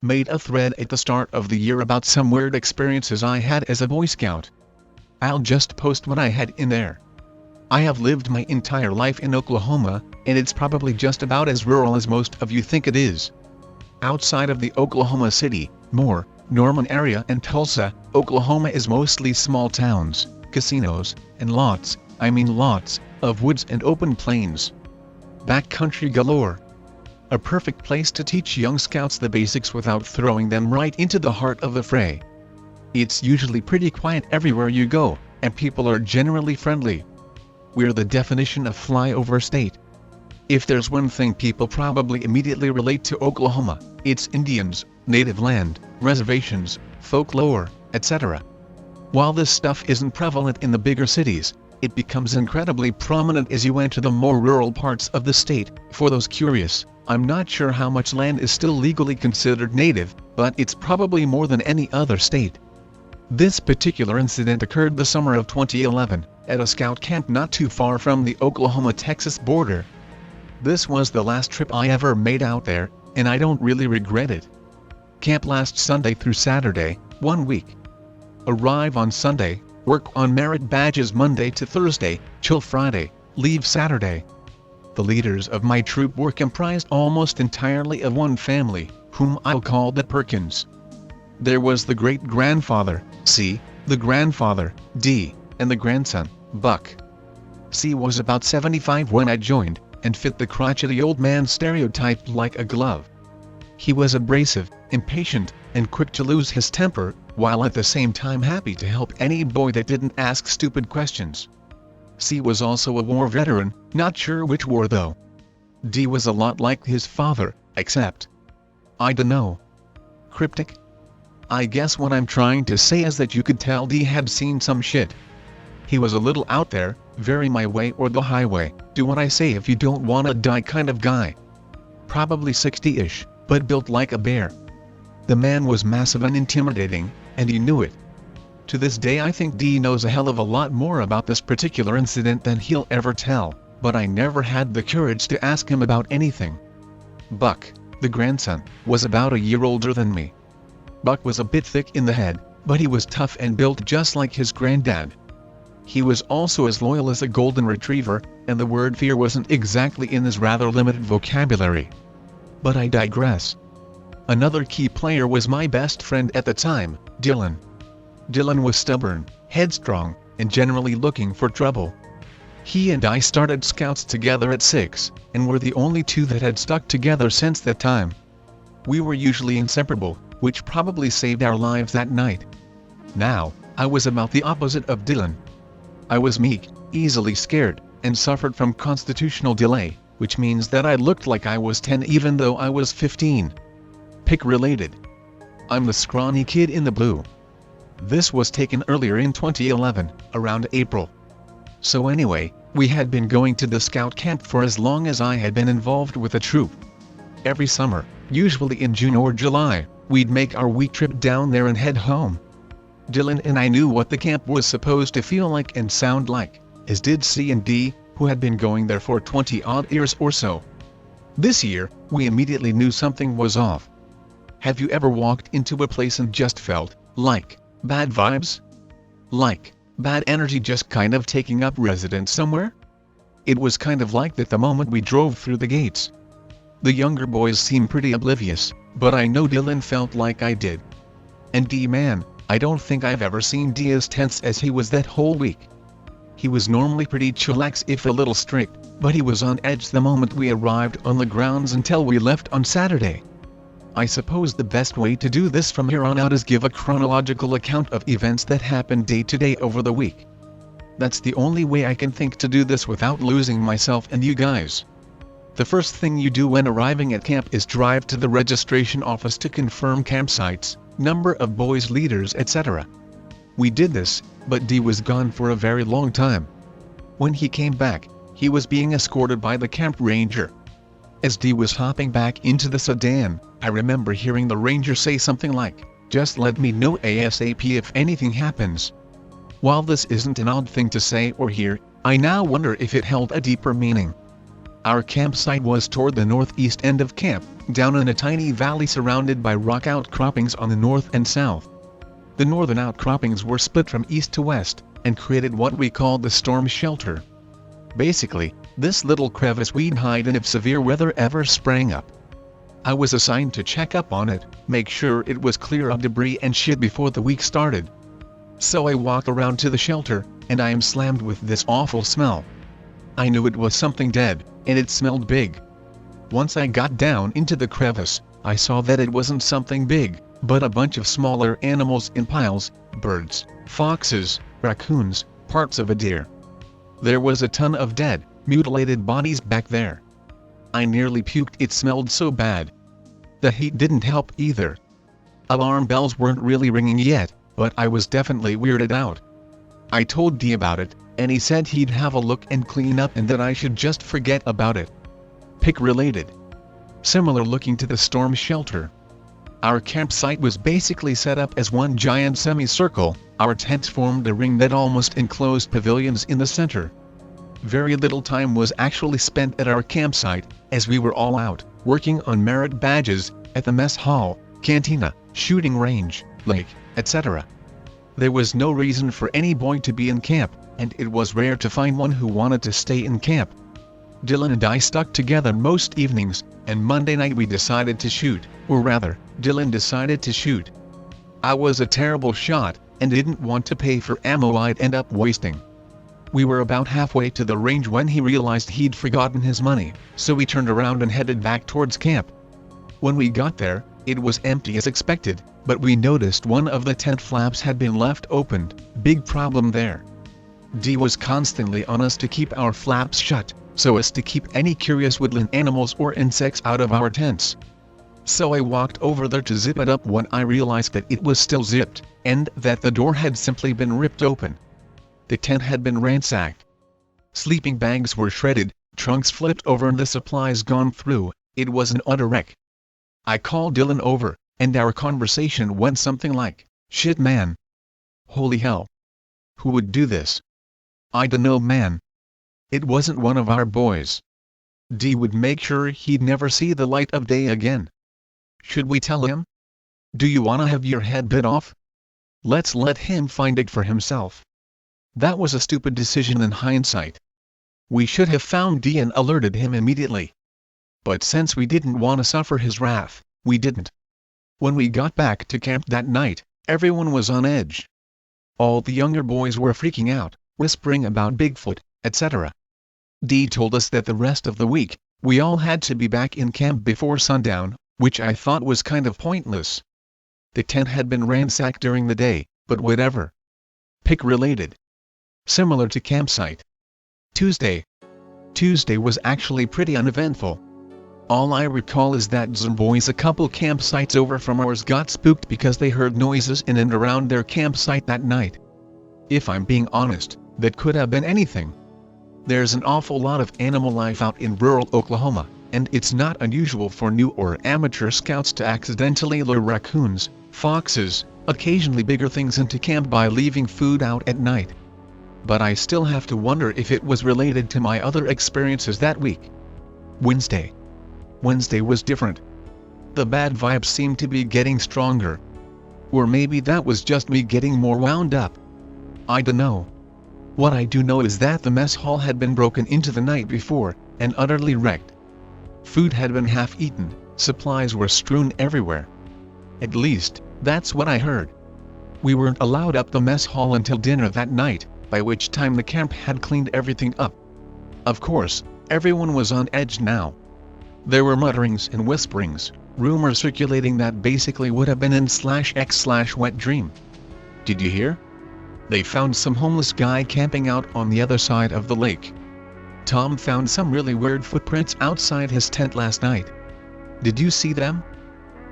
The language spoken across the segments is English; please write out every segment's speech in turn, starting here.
made a thread at the start of the year about some weird experiences I had as a Boy Scout. I'll just post what I had in there. I have lived my entire life in Oklahoma, and it's probably just about as rural as most of you think it is. Outside of the Oklahoma City, Moore, Norman area and Tulsa, Oklahoma is mostly small towns, casinos, and lots, of woods and open plains. Backcountry galore. A perfect place to teach young scouts the basics without throwing them right into the heart of the fray. It's usually pretty quiet everywhere you go, and people are generally friendly. We're the definition of flyover state. If there's one thing people probably immediately relate to Oklahoma, it's Indians, native land, reservations, folklore, etc. While this stuff isn't prevalent in the bigger cities, it becomes incredibly prominent as you enter the more rural parts of the state. For those curious, I'm not sure how much land is still legally considered native, but it's probably more than any other state. This particular incident occurred the summer of 2011, at a scout camp not too far from the Oklahoma-Texas border. This was the last trip I ever made out there, and I don't really regret it. Camp lasts Sunday through Saturday, 1 week. Arrive on Sunday, work on merit badges Monday to Thursday, chill Friday, leave Saturday. The leaders of my troop were comprised almost entirely of one family, whom I'll call the Perkins. There was the great-grandfather, C, the grandfather, D, and the grandson, Buck. C was about 75 when I joined, and fit the crotchety old man stereotype like a glove. He was abrasive, impatient, and quick to lose his temper, while at the same time happy to help any boy that didn't ask stupid questions. C was also a war veteran, not sure which war though. D was a lot like his father, except, I dunno. Cryptic? I guess what I'm trying to say is that you could tell D had seen some shit. He was a little out there, very my way or the highway, do what I say if you don't wanna die kind of guy. Probably 60-ish, but built like a bear. The man was massive and intimidating, and he knew it. To this day I think D knows a hell of a lot more about this particular incident than he'll ever tell, but I never had the courage to ask him about anything. Buck, the grandson, was about a year older than me. Buck was a bit thick in the head, but he was tough and built just like his granddad. He was also as loyal as a golden retriever, and the word fear wasn't exactly in his rather limited vocabulary. But I digress. Another key player was my best friend at the time, Dylan. Dylan was stubborn, headstrong, and generally looking for trouble. He and I started Scouts together at 6, and were the only two that had stuck together since that time. We were usually inseparable, which probably saved our lives that night. Now, I was about the opposite of Dylan. I was meek, easily scared, and suffered from constitutional delay, which means that I looked like I was 10 even though I was 15. Pick related. I'm the scrawny kid in the blue. This was taken earlier in 2011, around April. So anyway, we had been going to the scout camp for as long as I had been involved with the troop. Every summer, usually in June or July, we'd make our week trip down there and head home. Dylan and I knew what the camp was supposed to feel like and sound like, as did C and D, who had been going there for 20-odd years or so. This year, we immediately knew something was off. Have you ever walked into a place and just felt like bad vibes? Like bad energy just kind of taking up residence somewhere? It was kind of like that the moment we drove through the gates. The younger boys seemed pretty oblivious, but I know Dylan felt like I did. And D, man, I don't think I've ever seen D as tense as he was that whole week. He was normally pretty chillax if a little strict, but he was on edge the moment we arrived on the grounds until we left on Saturday. I suppose the best way to do this from here on out is give a chronological account of events that happened day to day over the week. That's the only way I can think to do this without losing myself and you guys. The first thing you do when arriving at camp is drive to the registration office to confirm campsites, number of boys, leaders, etc. We did this, but D was gone for a very long time. When he came back, he was being escorted by the camp ranger. As D was hopping back into the sedan, I remember hearing the ranger say something like, "Just let me know ASAP if anything happens." While this isn't an odd thing to say or hear, I now wonder if it held a deeper meaning. Our campsite was toward the northeast end of camp, down in a tiny valley surrounded by rock outcroppings on the north and south. The northern outcroppings were split from east to west, and created what we called the storm shelter. Basically, this little crevice we'd hide in if severe weather ever sprang up. I was assigned to check up on it, make sure it was clear of debris and shit before the week started. So I walked around to the shelter, and I am slammed with this awful smell. I knew it was something dead, and it smelled big. Once I got down into the crevice, I saw that it wasn't something big, but a bunch of smaller animals in piles: birds, foxes, raccoons, parts of a deer. There was a ton of dead, mutilated bodies back there. I nearly puked, it smelled so bad. The heat didn't help either. Alarm bells weren't really ringing yet, but I was definitely weirded out. I told D about it, and he said he'd have a look and clean up and that I should just forget about it. Pick related. Similar looking to the storm shelter. Our campsite was basically set up as one giant semicircle. Our tents formed a ring that almost enclosed pavilions in the center. Very little time was actually spent at our campsite, as we were all out, working on merit badges, at the mess hall, cantina, shooting range, lake, etc. There was no reason for any boy to be in camp, and it was rare to find one who wanted to stay in camp. Dylan and I stuck together most evenings, and Monday night we decided to shoot, or rather, Dylan decided to shoot. I was a terrible shot, and didn't want to pay for ammo I'd end up wasting. We were about halfway to the range when he realized he'd forgotten his money, so we turned around and headed back towards camp. When we got there, it was empty as expected, but we noticed one of the tent flaps had been left opened. Big problem there. D was constantly on us to keep our flaps shut, so as to keep any curious woodland animals or insects out of our tents. So I walked over there to zip it up when I realized that it was still zipped, and that the door had simply been ripped open. The tent had been ransacked. Sleeping bags were shredded, trunks flipped over and the supplies gone through. It was an utter wreck. I called Dylan over, and our conversation went something like, "Shit man. Holy hell. Who would do this? I dunno man. It wasn't one of our boys. D would make sure he'd never see the light of day again. Should we tell him? Do you wanna have your head bit off? Let's let him find it for himself." That was a stupid decision in hindsight. We should have found D and alerted him immediately. But since we didn't want to suffer his wrath, we didn't. When we got back to camp that night, everyone was on edge. All the younger boys were freaking out, whispering about Bigfoot, etc. D told us that the rest of the week, we all had to be back in camp before sundown, which I thought was kind of pointless. The tent had been ransacked during the day, but whatever. Pick related. Similar to campsite. Tuesday. Tuesday was actually pretty uneventful. All I recall is that some boys a couple campsites over from ours got spooked because they heard noises in and around their campsite that night. If I'm being honest, that could have been anything. There's an awful lot of animal life out in rural Oklahoma, and it's not unusual for new or amateur scouts to accidentally lure raccoons, foxes, occasionally bigger things into camp by leaving food out at night. But I still have to wonder if it was related to my other experiences that week. Wednesday. Wednesday was different. The bad vibes seemed to be getting stronger. Or maybe that was just me getting more wound up. I dunno. What I do know is that the mess hall had been broken into the night before, and utterly wrecked. Food had been half-eaten, supplies were strewn everywhere. At least, that's what I heard. We weren't allowed up the mess hall until dinner that night, by which time the camp had cleaned everything up. Of course, everyone was on edge now. There were mutterings and whisperings, rumors circulating that basically would have been in/x/wet dream. Did you hear? They found some homeless guy camping out on the other side of the lake. Tom found some really weird footprints outside his tent last night. Did you see them?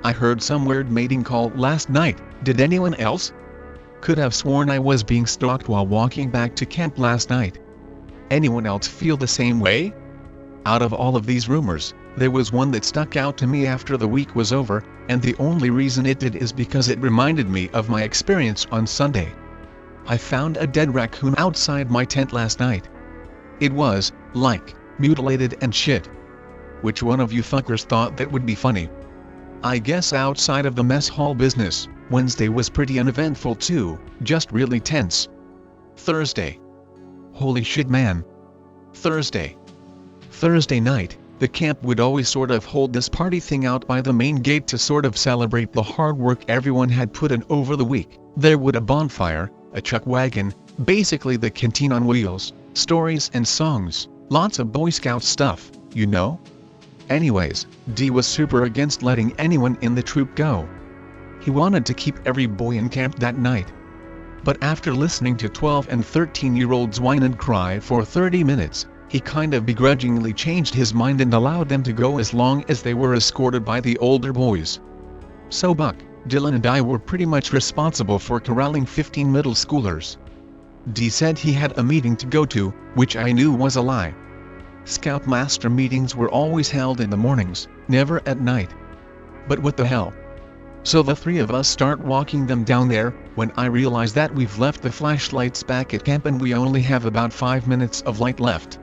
I heard some weird mating call last night. Did anyone else? Could have sworn I was being stalked while walking back to camp last night. Anyone else feel the same way? Out of all of these rumors, there was one that stuck out to me after the week was over, and the only reason it did is because it reminded me of my experience on Sunday. I found a dead raccoon outside my tent last night. It was, like, mutilated and shit. Which one of you fuckers thought that would be funny? I guess outside of the mess hall business, Wednesday was pretty uneventful too, just really tense. Thursday. Holy shit man. Thursday night, the camp would always sort of hold this party thing out by the main gate to sort of celebrate the hard work everyone had put in over the week. There would a bonfire, a chuck wagon, basically the canteen on wheels, stories and songs, lots of Boy Scout stuff, you know? Anyways, D was super against letting anyone in the troop go. He wanted to keep every boy in camp that night. But after listening to 12 and 13-year-olds whine and cry for 30 minutes, he kind of begrudgingly changed his mind and allowed them to go as long as they were escorted by the older boys. So Buck, Dylan and I were pretty much responsible for corralling 15 middle schoolers. D said he had a meeting to go to, which I knew was a lie. Scoutmaster meetings were always held in the mornings, never at night. But what the hell? So the three of us start walking them down there, when I realize that we've left the flashlights back at camp and we only have about 5 minutes of light left.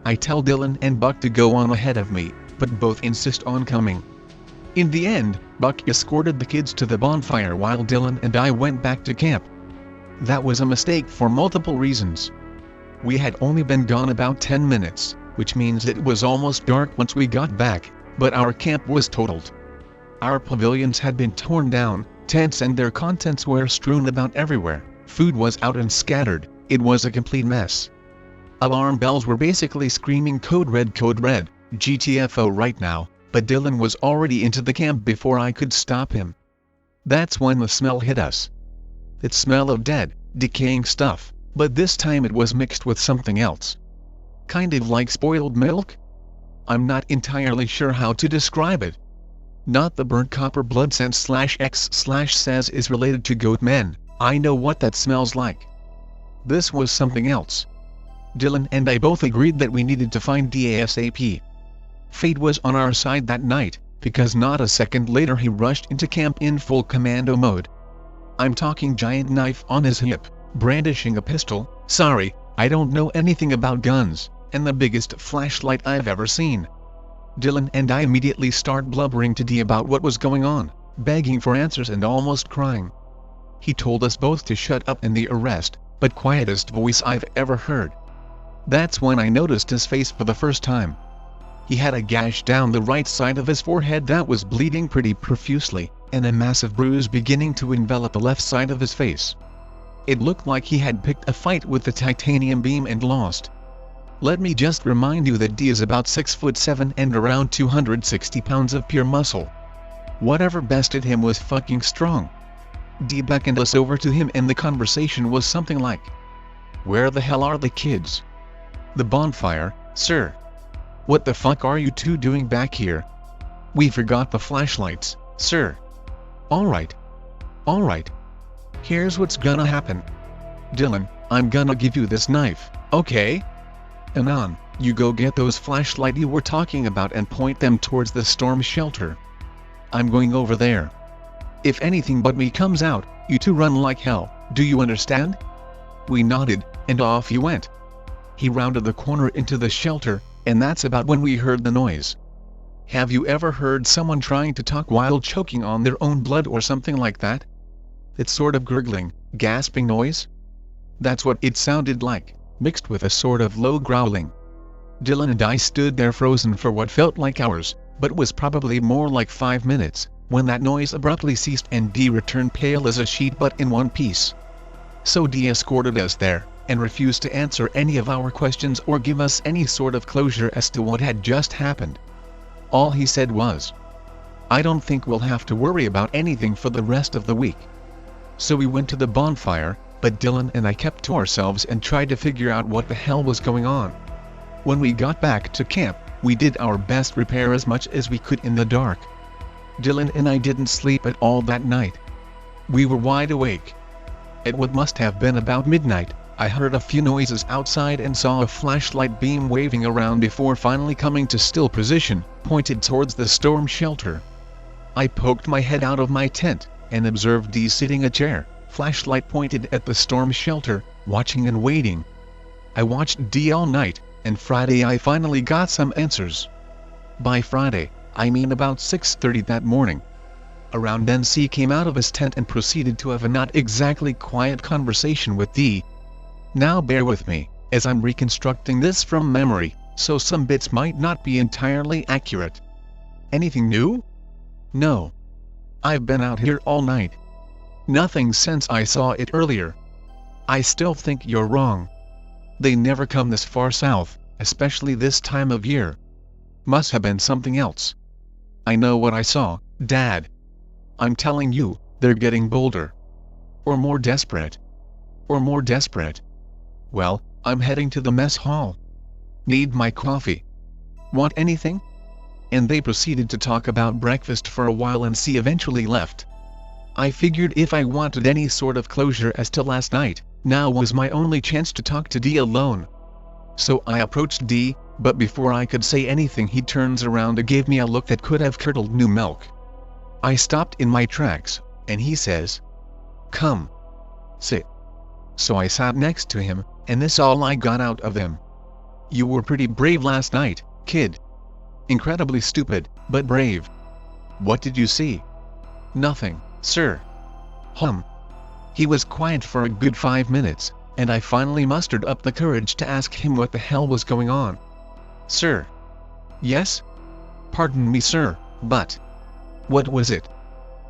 I tell Dylan and Buck to go on ahead of me, but both insist on coming. In the end, Buck escorted the kids to the bonfire while Dylan and I went back to camp. That was a mistake for multiple reasons. We had only been gone about 10 minutes, which means it was almost dark once we got back, but our camp was totaled. Our pavilions had been torn down, tents and their contents were strewn about everywhere, food was out and scattered, it was a complete mess. Alarm bells were basically screaming code red, GTFO right now, but Dylan was already into the camp before I could stop him. That's when the smell hit us. That smell of dead, decaying stuff, but this time it was mixed with something else. Kind of like spoiled milk? I'm not entirely sure how to describe it. Not the burnt copper blood scent /X/says is related to goat men, I know what that smells like. This was something else. Dylan and I both agreed that we needed to find ASAP. Fate was on our side that night, because not a second later he rushed into camp in full commando mode. I'm talking giant knife on his hip, brandishing a pistol, sorry, I don't know anything about guns, and the biggest flashlight I've ever seen. Dylan and I immediately start blubbering to D about what was going on, begging for answers and almost crying. He told us both to shut up in the arrest, but quietest voice I've ever heard. That's when I noticed his face for the first time. He had a gash down the right side of his forehead that was bleeding pretty profusely, and a massive bruise beginning to envelop the left side of his face. It looked like he had picked a fight with the titanium beam and lost. Let me just remind you that D is about 6'7" and around 260 pounds of pure muscle. Whatever bested him was fucking strong. D beckoned us over to him and the conversation was something like, "Where the hell are the kids?" "The bonfire, sir." "What the fuck are you two doing back here?" "We forgot the flashlights, sir." Alright. Here's what's gonna happen. Dylan, I'm gonna give you this knife, okay? Anon, you go get those flashlights you were talking about and point them towards the storm shelter. I'm going over there. If anything but me comes out, you two run like hell, do you understand? We nodded, and off he went. He rounded the corner into the shelter, and that's about when we heard the noise. Have you ever heard someone trying to talk while choking on their own blood or something like that? It's sort of gurgling, gasping noise? That's what it sounded like, mixed with a sort of low growling. Dylan and I stood there frozen for what felt like hours, but was probably more like 5 minutes, when that noise abruptly ceased and D returned pale as a sheet but in one piece. So D escorted us there, and refused to answer any of our questions or give us any sort of closure as to what had just happened. All he said was, "I don't think we'll have to worry about anything for the rest of the week." So we went to the bonfire, but Dylan and I kept to ourselves and tried to figure out what the hell was going on. When we got back to camp, we did our best to repair as much as we could in the dark. Dylan and I didn't sleep at all that night. We were wide awake. At what must have been about midnight, I heard a few noises outside and saw a flashlight beam waving around before finally coming to still position, pointed towards the storm shelter. I poked my head out of my tent, and observed D sitting a chair, flashlight pointed at the storm shelter, watching and waiting. I watched D all night, and Friday I finally got some answers. By Friday, I mean about 6:30 that morning. Around then C came out of his tent and proceeded to have a not exactly quiet conversation with D. Now bear with me, as I'm reconstructing this from memory, so some bits might not be entirely accurate. Anything new? No. I've been out here all night. Nothing since I saw it earlier. I still think you're wrong. They never come this far south, especially this time of year. Must have been something else. I know what I saw, Dad. I'm telling you, they're getting bolder. Or more desperate. Or more desperate. Well, I'm heading to the mess hall. Need my coffee. Want anything? And they proceeded to talk about breakfast for a while and C eventually left. I figured if I wanted any sort of closure as to last night, now was my only chance to talk to D alone. So I approached D, but before I could say anything he turns around and gave me a look that could have curdled new milk. I stopped in my tracks, and he says, "Come. Sit." So I sat next to him, and this all I got out of him. "You were pretty brave last night, kid." "Incredibly stupid, but brave." "What did you see?" "Nothing, sir." He was quiet for a good 5 minutes, and I finally mustered up the courage to ask him what the hell was going on. "Sir." "Yes?" "Pardon me, sir, but..." "What was it?"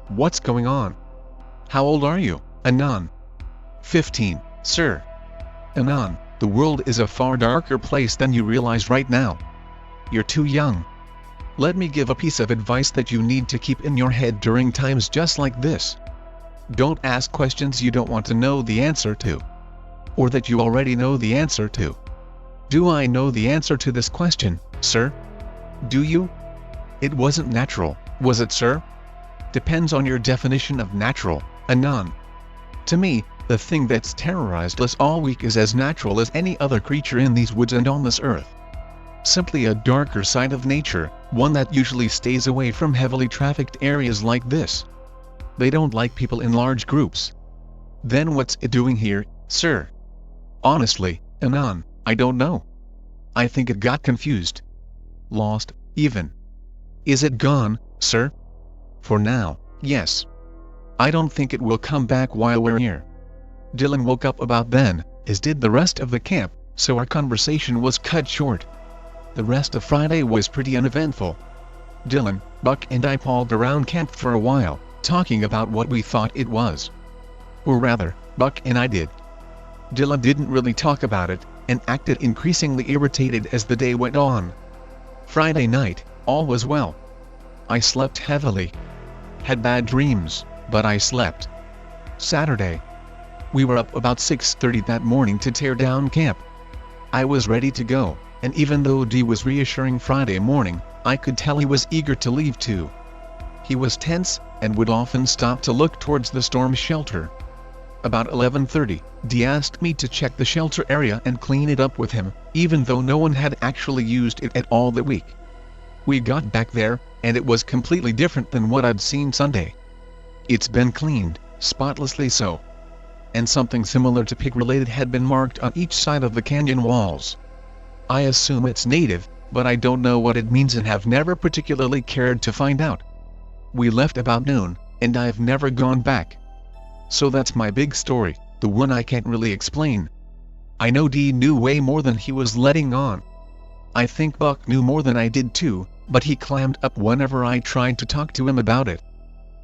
"What's going on?" "How old are you, Anon?" 15, sir." "Anon, the world is a far darker place than you realize right now. You're too young. Let me give a piece of advice that you need to keep in your head during times just like this. Don't ask questions you don't want to know the answer to. Or that you already know the answer to. Do I know the answer to this question, sir? Do you? It wasn't natural, was it, sir? Depends on your definition of natural, Anon. To me, the thing that's terrorized us all week is as natural as any other creature in these woods and on this earth. Simply a darker side of nature, one that usually stays away from heavily trafficked areas like this. They don't like people in large groups. Then what's it doing here, sir? Honestly, Anon, I don't know. I think it got confused. Lost, even. Is it gone, sir? For now, yes. I don't think it will come back while we're here. Dylan woke up about then, as did the rest of the camp, so our conversation was cut short. The rest of Friday was pretty uneventful. Dylan, Buck and I pawed around camp for a while, talking about what we thought it was. Or rather, Buck and I did. Dylan didn't really talk about it, and acted increasingly irritated as the day went on. Friday night, all was well. I slept heavily. Had bad dreams, but I slept. Saturday. We were up about 6:30 that morning to tear down camp. I was ready to go, and even though D was reassuring Friday morning, I could tell he was eager to leave too. He was tense, and would often stop to look towards the storm shelter. About 11:30, D asked me to check the shelter area and clean it up with him, even though no one had actually used it at all that week. We got back there, and it was completely different than what I'd seen Sunday. It's been cleaned, spotlessly so. And something similar to pig-related had been marked on each side of the canyon walls. I assume it's native, but I don't know what it means and have never particularly cared to find out. We left about noon, and I've never gone back. So that's my big story, the one I can't really explain. I know D knew way more than he was letting on. I think Buck knew more than I did too, but he clammed up whenever I tried to talk to him about it.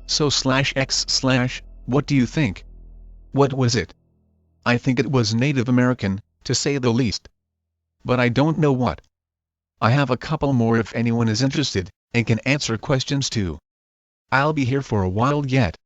So /x/ what do you think? What was it? I think it was Native American, to say the least. But I don't know what. I have a couple more if anyone is interested, and can answer questions too. I'll be here for a while yet.